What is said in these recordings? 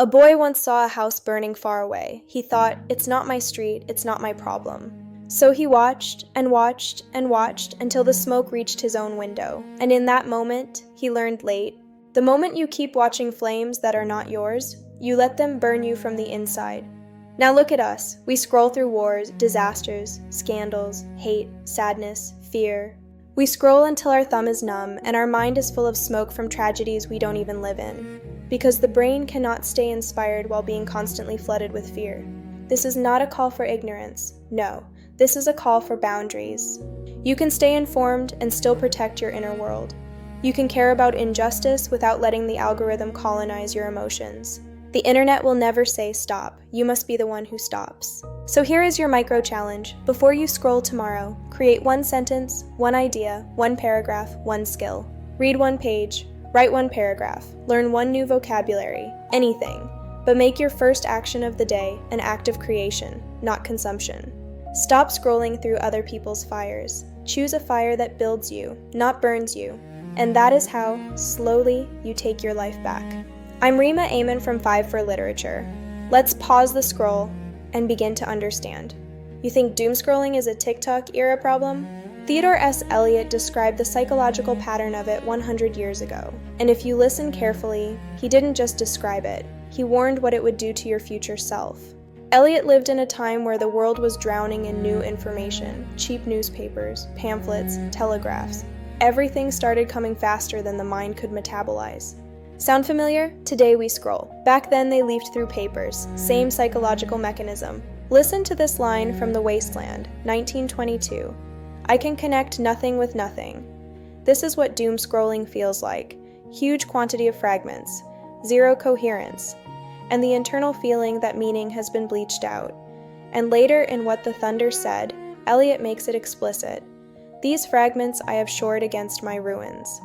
A boy once saw a house burning far away. He thought, it's not my street, it's not my problem. So he watched and watched and watched until the smoke reached his own window. And in that moment, he learned late, the moment you keep watching flames that are not yours, you let them burn you from the inside. Now look at us. We scroll through wars, disasters, scandals, hate, sadness, fear. We scroll until our thumb is numb and our mind is full of smoke from tragedies we don't even live in. Because the brain cannot stay inspired while being constantly flooded with fear. This is not a call for ignorance. No, this is a call for boundaries. You can stay informed and still protect your inner world. You can care about injustice without letting the algorithm colonize your emotions. The internet will never say stop. You must be the one who stops. So here is your micro challenge. Before you scroll tomorrow, create one sentence, one idea, one paragraph, one skill. Read one page, write one paragraph, learn one new vocabulary, anything. But make your first action of the day an act of creation, not consumption. Stop scrolling through other people's fires. Choose a fire that builds you, not burns you. And that is how, slowly, you take your life back. I'm Rima Aiman from 5 for Literature. Let's pause the scroll and begin to understand. You think doomscrolling is a TikTok era problem? Theodore S. Eliot described the psychological pattern of it 100 years ago. And if you listen carefully, he didn't just describe it, he warned what it would do to your future self. Eliot lived in a time where the world was drowning in new information, cheap newspapers, pamphlets, telegraphs. Everything started coming faster than the mind could metabolize. Sound familiar? Today we scroll. Back then they leafed through papers. Same psychological mechanism. Listen to this line from The Waste Land, 1922. I can connect nothing with nothing. This is what doom scrolling feels like. Huge quantity of fragments, zero coherence, and the internal feeling that meaning has been bleached out. And later in What the Thunder Said, Eliot makes it explicit. These fragments I have shored against my ruins.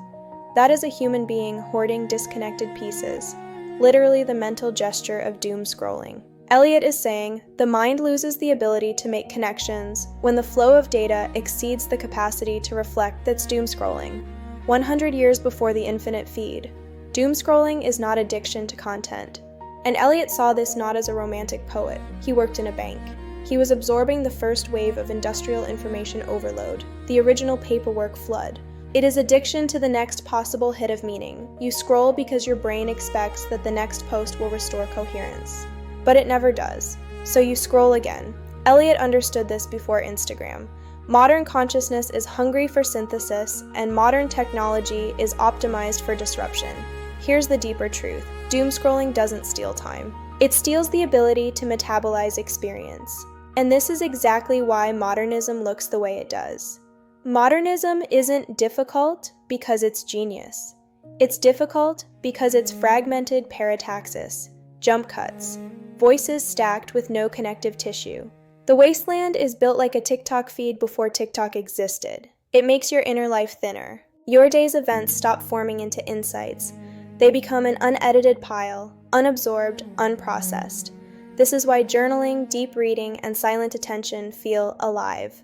That is a human being hoarding disconnected pieces, literally the mental gesture of doom scrolling. Eliot is saying, the mind loses the ability to make connections when the flow of data exceeds the capacity to reflect that's doom scrolling. 100 years before the infinite feed. Doom scrolling is not addiction to content. And Eliot saw this not as a romantic poet. He worked in a bank. He was absorbing the first wave of industrial information overload, the original paperwork flood. It is addiction to the next possible hit of meaning. You scroll because your brain expects that the next post will restore coherence. But it never does. So you scroll again. Eliot understood this before Instagram. Modern consciousness is hungry for synthesis, and modern technology is optimized for disruption. Here's the deeper truth. Doom scrolling doesn't steal time. It steals the ability to metabolize experience. And this is exactly why modernism looks the way it does. Modernism isn't difficult because it's genius. It's difficult because it's fragmented parataxis, jump cuts, voices stacked with no connective tissue. The wasteland is built like a TikTok feed before TikTok existed. It makes your inner life thinner. Your day's events stop forming into insights. They become an unedited pile, unabsorbed, unprocessed. This is why journaling, deep reading, and silent attention feel alive.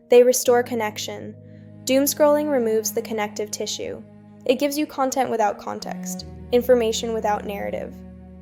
They restore connection. Doom scrolling removes the connective tissue. It gives you content without context, information without narrative.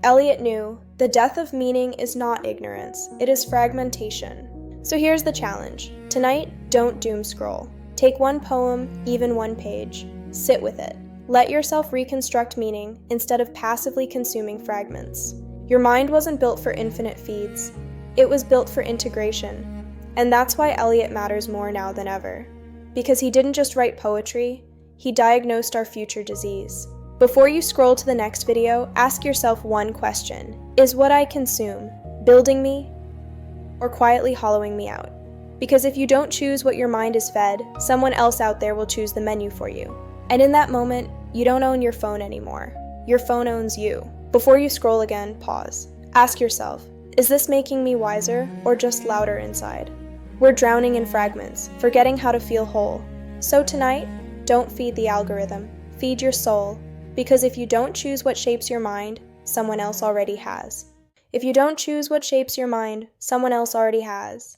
Eliot knew, the death of meaning is not ignorance, it is fragmentation. So here's the challenge. Tonight, don't doom scroll. Take one poem, even one page. Sit with it. Let yourself reconstruct meaning instead of passively consuming fragments. Your mind wasn't built for infinite feeds. It was built for integration. And that's why Eliot matters more now than ever. Because he didn't just write poetry, he diagnosed our future disease. Before you scroll to the next video, ask yourself one question. Is what I consume building me or quietly hollowing me out? Because if you don't choose what your mind is fed, someone else out there will choose the menu for you. And in that moment, you don't own your phone anymore. Your phone owns you. Before you scroll again, pause. Ask yourself, is this making me wiser or just louder inside? We're drowning in fragments, forgetting how to feel whole. So tonight, don't feed the algorithm. Feed your soul. Because if you don't choose what shapes your mind, someone else already has. If you don't choose what shapes your mind, someone else already has.